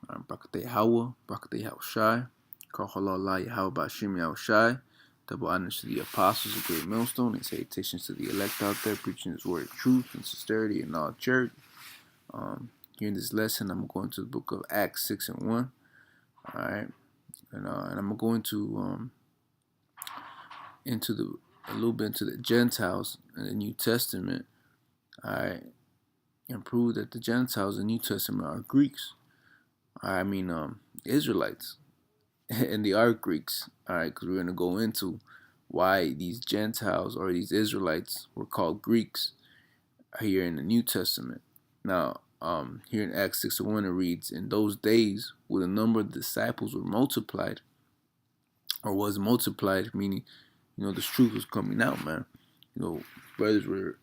Barakatah Yahweh, Barakatah Yahushai, Kahallah Yahweh Bashim Yahushai, double honors to the apostles of Great Millstone, and salutations to the elect out there, preaching His word of truth and sincerity in all church. Here in this lesson, I'm going to the book of Acts 6 and 1. Alright, and I'm going to a little bit into the Gentiles in the New Testament. Alright, and prove that the Gentiles in the New Testament are Greeks. I mean, Israelites, and they are Greeks. All right, because we're going to go into why these Gentiles or these Israelites were called Greeks here in the New Testament. Now, here in Acts 6:1, it reads, "In those days, when the number of the disciples were multiplied, or was multiplied, meaning, this truth was coming out, man. Brothers were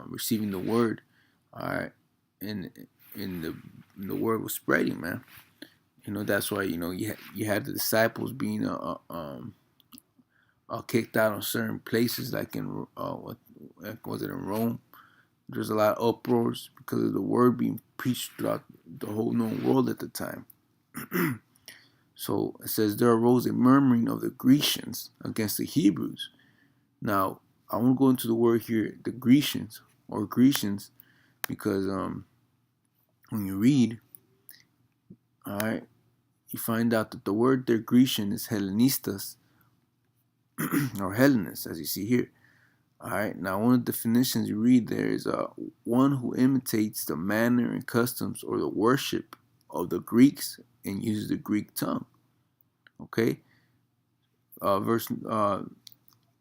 receiving the word, all right, and the word was spreading, man. That's why you had the disciples being kicked out on certain places, like in was it in Rome? There's a lot of uproars because of the word being preached throughout the whole known world at the time. So it says there arose a murmuring of the Grecians against the Hebrews. Now I want to go into the word here, the Grecians, because when you read, all right, you find out that the word there, Grecian, is Hellenistas, or Hellenist, as you see here. All right, now one of the definitions you read there is one who imitates the manner and customs or the worship of the Greeks and uses the Greek tongue. Okay,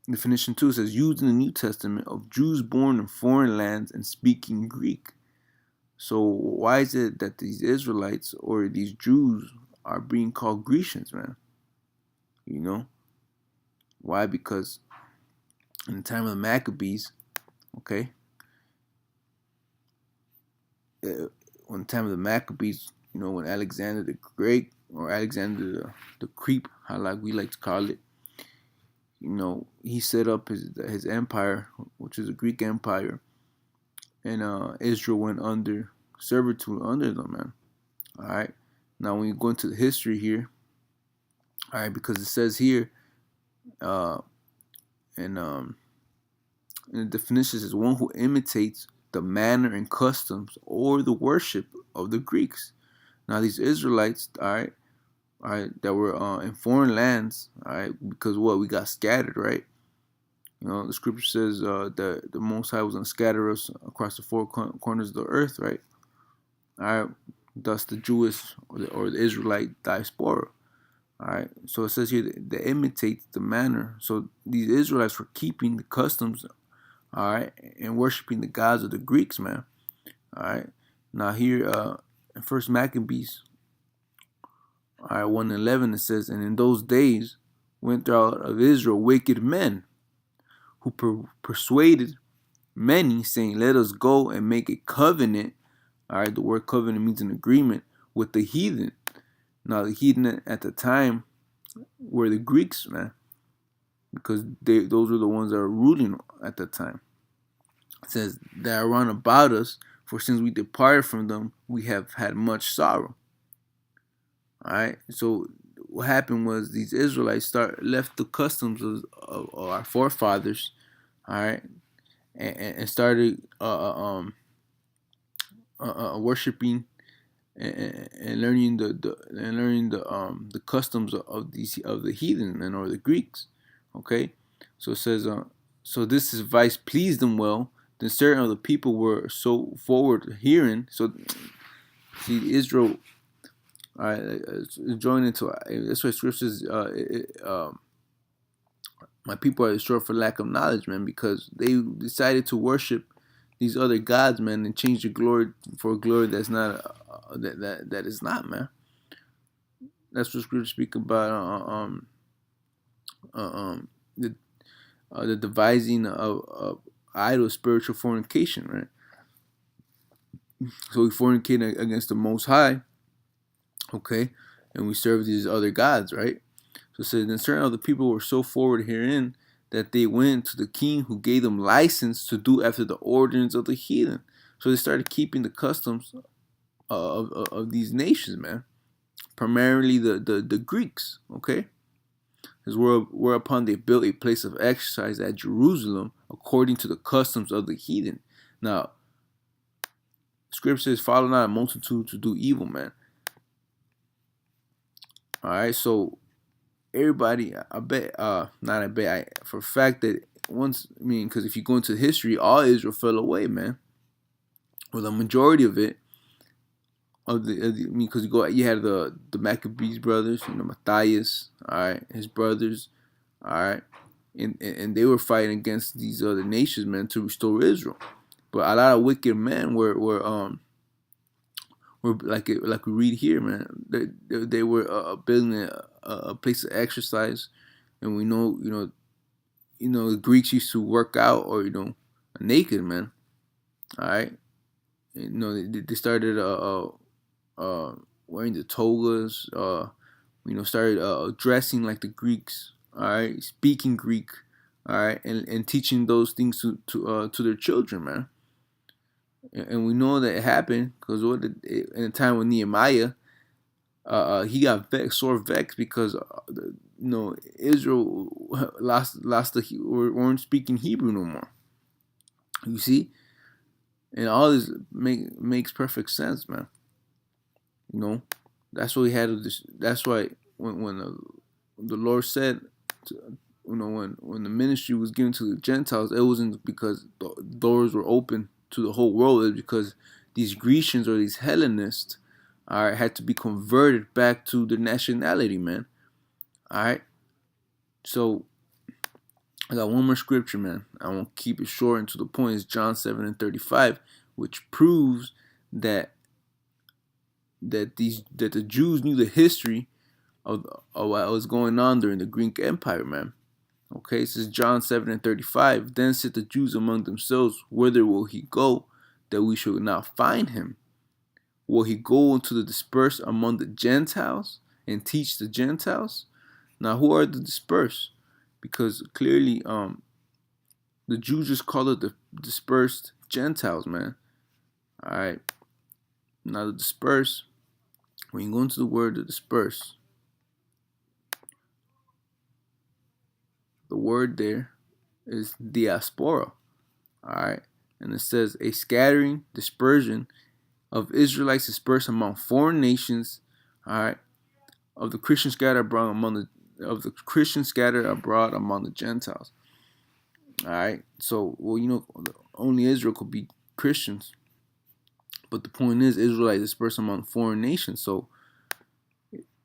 definition 2 says, used in the New Testament of Jews born in foreign lands and speaking Greek. So why is it that these Israelites or these Jews are being called Grecians, man? Why? Because in the time of the Maccabees, okay, when the time of the Maccabees, when Alexander the Great, or Alexander the Creep, how like we like to call it, he set up his empire, which is a Greek empire, and Israel went under servitude under them, man. All right. Now, when you go into the history here, all right, because it says here, and the definition is one who imitates the manner and customs or the worship of the Greeks. Now, these Israelites, all right, that were in foreign lands, all right, because we got scattered, right? The scripture says that the Most High was going to scatter us across the four corners of the earth, right? All right, thus the Jewish or the Israelite diaspora. All right, so it says here they imitate the manner. So these Israelites were keeping the customs, all right, and worshiping the gods of the Greeks, man. All right, now here in First Maccabees, all right, 1:11, it says, and in those days went out of Israel wicked men who persuaded many, saying, let us go and make a covenant. All right, the word covenant means an agreement with the heathen. Now, the heathen at the time were the Greeks, man, because those were the ones that were ruling at the time. It says, that are round about us, for since we departed from them, we have had much sorrow. All right, so what happened was these Israelites left the customs of our forefathers, all right, and started worshiping and learning the customs of the heathen and or the Greeks. Okay, so it says so this advice pleased them well. Then certain of the people were so forward hearing. So see, Israel, all right, joined into that's why scriptures. My people are destroyed for lack of knowledge, man, because they decided to worship these other gods, man, and change the glory for a glory that's not that is not, man. That's what scriptures speak about. The devising of idol spiritual fornication, right? So we fornicate against the Most High, okay, and we serve these other gods, right? So it says, then certain other people were so forward herein that they went to the king, who gave them license to do after the ordinance of the heathen. So they started keeping the customs of these nations, man. Primarily the Greeks, okay? Because whereupon they built a place of exercise at Jerusalem according to the customs of the heathen. Now, Scripture says, "Follow not a multitude to do evil, man." All right, so everybody, I bet, not I bet, for a fact that once, I mean, because if you go into history, all Israel fell away, man, or the majority of it. I mean, because you had the Maccabees brothers, Matthias, all right, his brothers, all right, and they were fighting against these other nations, man, to restore Israel. But a lot of wicked men were like we read here, man. They were building a place of exercise, and we know, the Greeks used to work out or naked, man. All right, they started wearing the togas, started dressing like the Greeks, all right, speaking Greek, all right, and teaching those things to their children, man. And we know that it happened because in the time with Nehemiah, he got sore vexed because Israel lost weren't speaking Hebrew no more. You see, and all this makes perfect sense, man. That's what he had. That's why when the Lord said, when the ministry was given to the Gentiles, it wasn't because the doors were open to the whole world. It was because these Grecians or these Hellenists, all right, had to be converted back to their nationality, man. All right. So I got one more scripture, man. I won't keep it short and to the point. It's John 7:35, which proves that the Jews knew the history of what was going on during the Greek Empire, man. Okay, this is John 7:35. Then said the Jews among themselves, "Whither will he go, that we shall not find him? Will he go into the dispersed among the Gentiles and teach the Gentiles?" Now, who are the dispersed? Because clearly, the Jews just call it the dispersed Gentiles, man. All right. Now, the dispersed, when you go into the word the dispersed, the word there is diaspora. All right. And it says a scattering, dispersion of Israelites dispersed among foreign nations. All right. Of the Christians scattered abroad among the Gentiles. All right. So, only Israel could be Christians. But the point is, Israelites dispersed among foreign nations. So,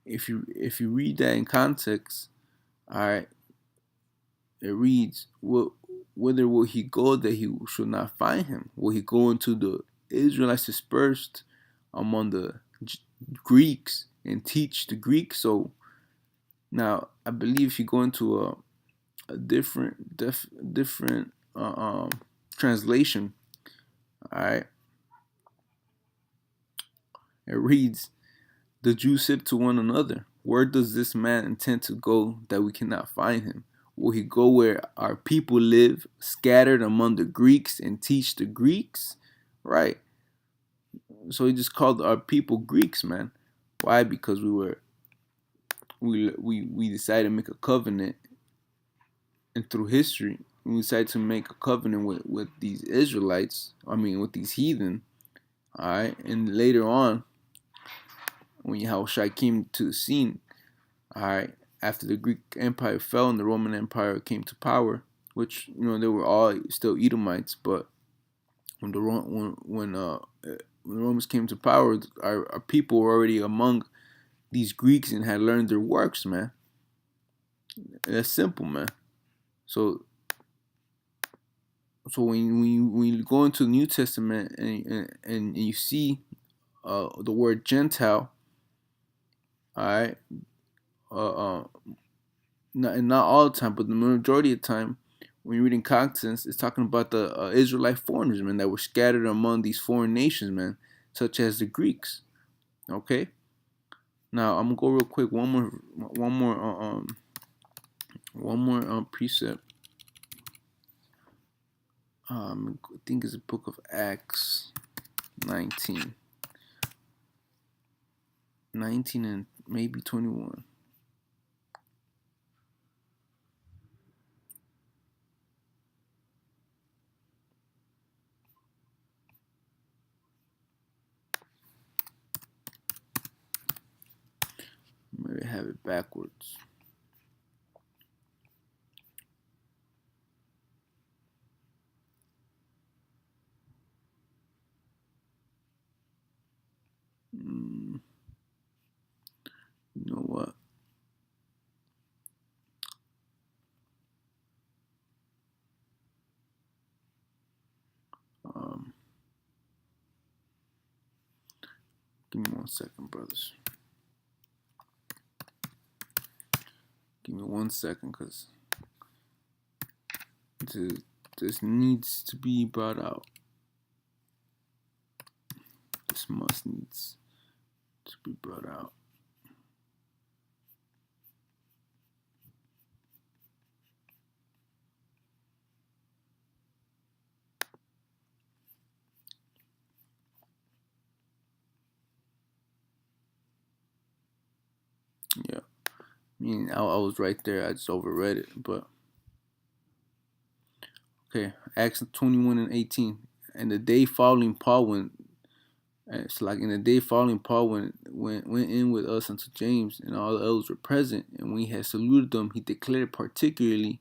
if you read that in context, all right, it reads, "Whither will he go that he should not find him? Will he go into the Israelites dispersed among the Greeks and teach the Greeks?" So now I believe if you go into a different translation, all right, it reads, "The Jews said to one another, where does this man intend to go that we cannot find him? Will he go where our people live, scattered among the Greeks, and teach the Greeks?" Right. So he just called our people Greeks, man. Why? Because we decided to make a covenant, and through history, we decided to make a covenant with these Israelites. I mean, with these heathen. All right, and later on, when Yahushua came to the scene, all right, after the Greek Empire fell and the Roman Empire came to power, which they were all still Edomites, but when the Romans came to power, our people were already among these Greeks and had learned their works, man. That's simple, man. So when you go into the New Testament and you see the word Gentile, all right, not all the time, but the majority of the time, when you're reading context, it's talking about the Israelite foreigners, man, that were scattered among these foreign nations, man, such as the Greeks. Okay. Now I'm gonna go real quick. One more precept. I think it's the book of Acts 19. 19 and maybe 21. Maybe have it backwards. You know what? Give me 1 second, brothers. Give me 1 second, because this needs to be brought out. This must needs to be brought out. Yeah. I mean, I was right there. I just overread it. But, okay. Acts 21 and 18. And the day following Paul went, it's like in the day following Paul went in with us unto James, and all the elders were present. And when he had saluted them, he declared particularly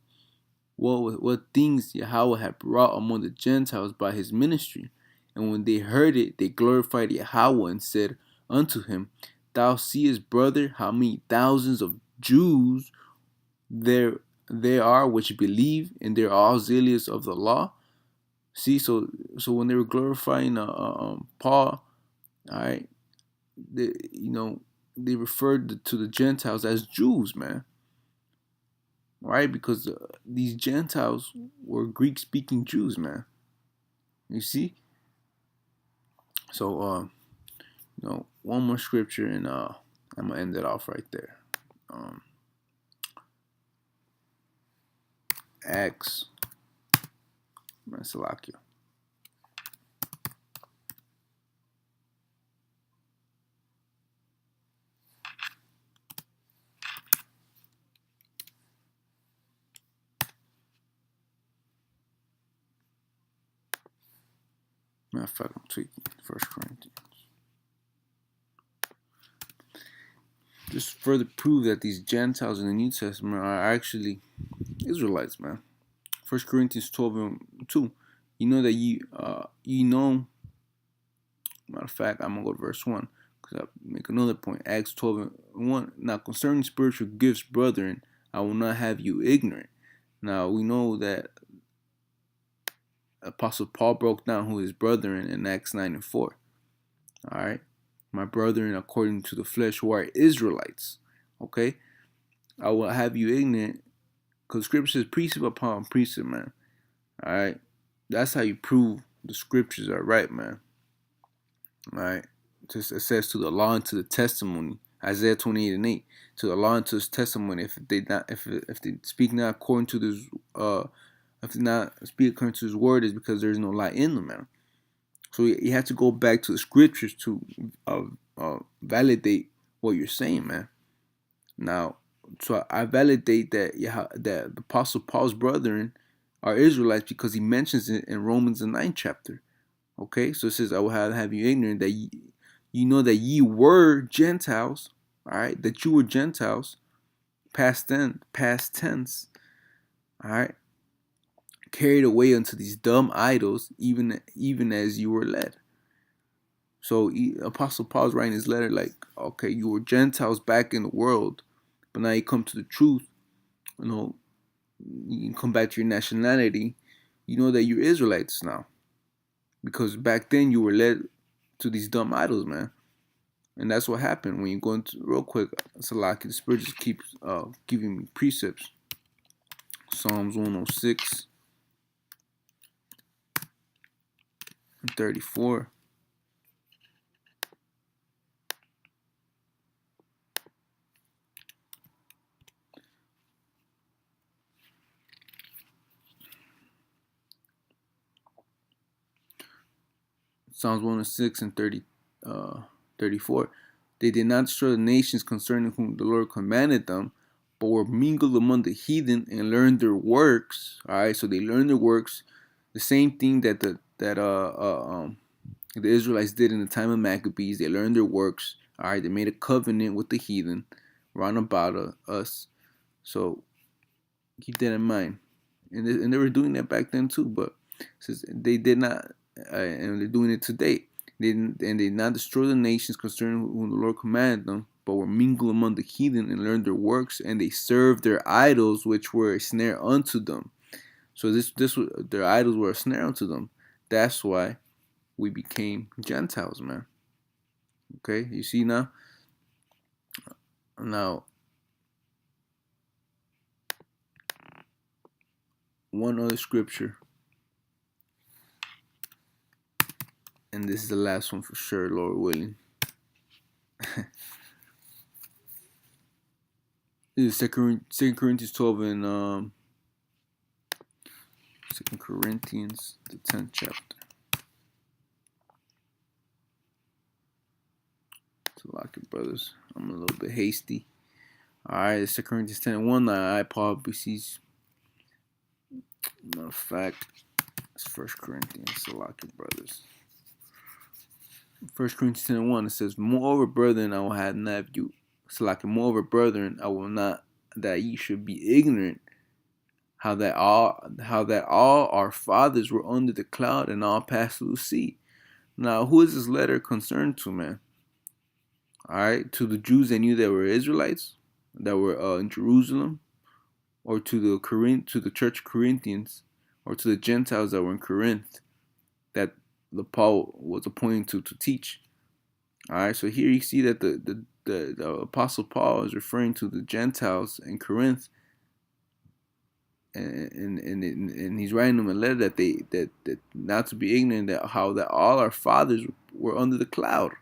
what things Yahweh had brought among the Gentiles by his ministry. And when they heard it, they glorified Yahweh and said unto him, Thou seest, brother, how many thousands of Jews there are which believe, and they're all zealous of the law. See, so when they were glorifying Paul, all right, they referred to the Gentiles as Jews, man. Right? Because these Gentiles were Greek-speaking Jews, man. You see? So, one more scripture, and I'm gonna end it off right there. Acts, Salakia. Matter of fact, I'm tweaking. 1 Corinthians. Just further prove that these Gentiles in the New Testament are actually Israelites, man. 1 Corinthians 12 and 2. You know that matter of fact, I'm going to go to verse 1 because I make another point. Acts 12 and 1. Now, concerning spiritual gifts, brethren, I will not have you ignorant. Now, we know that Apostle Paul broke down who his brethren in Acts 9 and 4. All right. My brethren, according to the flesh, who are Israelites. Okay. I will have you ignorant, because scripture says precept upon precept, man. All right. That's how you prove the scriptures are right, man. All right. It says to the law and to the testimony. Isaiah 28 and 8. To the law and to his testimony. If they speak not according to this, if they not speak according to his word, is because there is no light in them, man. So you have to go back to the scriptures to validate what you're saying, man. Now, so I validate that that the Apostle Paul's brethren are Israelites because he mentions it in Romans the 9th chapter. Okay, so it says, I will have you ignorant that you know that ye were Gentiles. All right, that you were Gentiles, past tense. All right, carried away unto these dumb idols, even as you were led. So Apostle Paul's writing his letter like, okay, you were Gentiles back in the world, but now you come to the truth. You can come back to your nationality. You know that you're Israelites now, because back then you were led to these dumb idols, man. And that's what happened when you go into real quick. Salaki, the Spirit just keeps giving me precepts. Psalms 106 and 34. Psalms 106 and 34. They did not destroy the nations concerning whom the Lord commanded them, but were mingled among the heathen and learned their works. All right, so they learned their works, the same thing that the Israelites did in the time of Maccabees. They learned their works. All right, they made a covenant with the heathen round about us. So keep that in mind. And they were doing that back then too, but since they did not, and they're doing it today. They did not destroy the nations concerning whom the Lord commanded them, but were mingled among the heathen and learned their works, and they served their idols, which were a snare unto them. So their idols were a snare unto them. That's why we became Gentiles, man. Okay, you see now. Now, one other scripture, and this is the last one for sure, Lord willing. This is 2 Corinthians 12 and 2 Corinthians, the 10th chapter. So lock it, brothers. I'm a little bit hasty. Alright, 2 Corinthians 10:1. I Paul beseech. Matter of fact, it's 1 Corinthians. So lock it, brothers. 1 Corinthians 10:1. It says, "Moreover, brethren, I will have not you. So like, moreover, brethren, I will not that ye should be ignorant how that all our fathers were under the cloud and all passed through the sea." Now, who is this letter concerned to, man? All right, to the Jews that knew they were Israelites, that were in Jerusalem, or to the church of Corinthians, or to the Gentiles that were in Corinth, that the Paul was appointed to teach. All right, so here you see that the Apostle Paul is referring to the Gentiles in Corinth, and he's writing them a letter that not to be ignorant that all our fathers were under the cloud.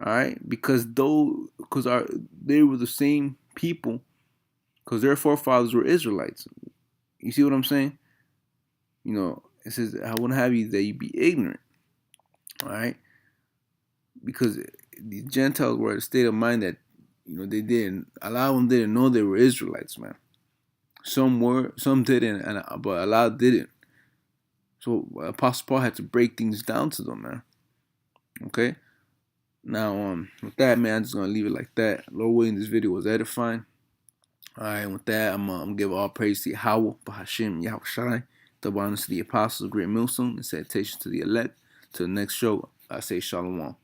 All right, because they were the same people, because their forefathers were Israelites. You see what I'm saying? You know, it says, "I wouldn't have you that you be ignorant." All right, because the Gentiles were at a state of mind that, you know, a lot of them didn't know they were Israelites, man. Some were, some didn't, but a lot didn't. So Apostle Paul had to break things down to them, man. Okay. Now, with that, man, I'm just gonna leave it like that. Lord willing, this video was edifying. All right, with that, I'm gonna give all praise to Yahweh, Bahashim, Yahushai, the honors to the apostles, great millstone, and salutation to the elect. To the next show, I say shalom.